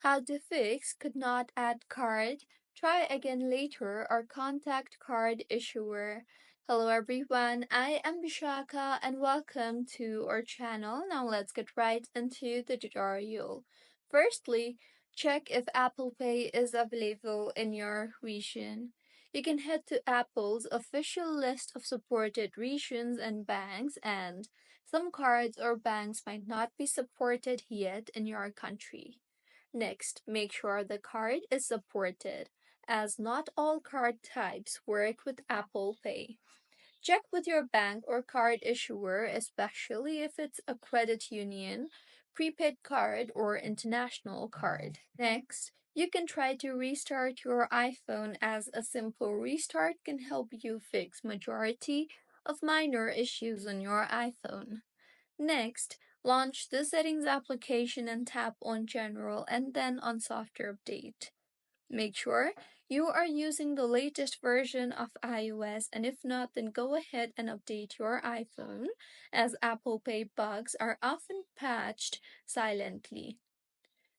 How to fix could not add card, try again later, or contact card issuer. Hello everyone, I am Bishaka and welcome to our channel. Now let's get right into the tutorial. Firstly, check if Apple Pay is available in your region. You can head to Apple's official list of supported regions and banks, and some cards or banks might not be supported yet in your country. Next, make sure the card is supported, as not all card types work with Apple Pay. Check with your bank or card issuer, especially if it's a credit union, prepaid card, or international card. Next, you can try to restart your iPhone, as a simple restart can help you fix majority of minor issues on your iPhone. Next, launch the Settings application and tap on General and then on Software Update. Make sure you are using the latest version of iOS, and if not, then go ahead and update your iPhone, as Apple Pay bugs are often patched silently.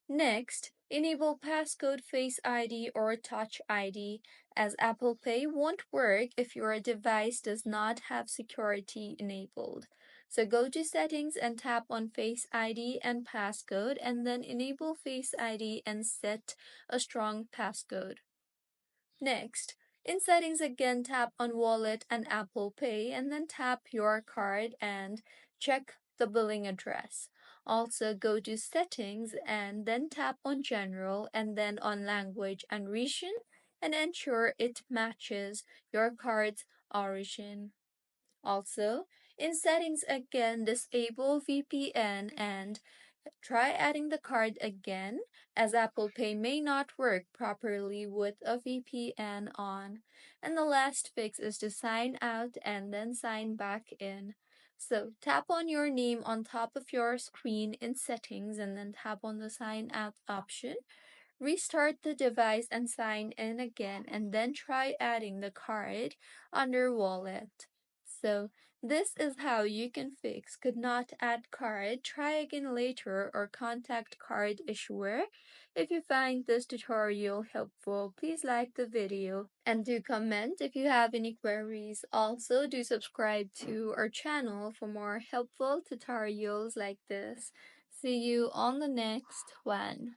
Next, enable passcode Face ID or Touch ID, as Apple Pay won't work if your device does not have security enabled. So go to Settings and tap on Face ID and Passcode, and then enable Face ID and set a strong passcode. Next, in Settings again, tap on Wallet and Apple Pay, and then tap your card and check the billing address. Also, go to Settings and then tap on General and then on Language and Region, and ensure it matches your card's origin. Also, in Settings again, disable VPN and try adding the card again, as Apple Pay may not work properly with a VPN on. And the last fix is to sign out and then sign back in. So tap on your name on top of your screen in Settings and then tap on the sign out option. Restart the device and sign in again, and then try adding the card under Wallet. So this is how you can fix could not add card, try again later, or contact card issuer. If you find this tutorial helpful, please like the video and do comment if you have any queries. Also, do subscribe to our channel for more helpful tutorials like this. See you on the next one.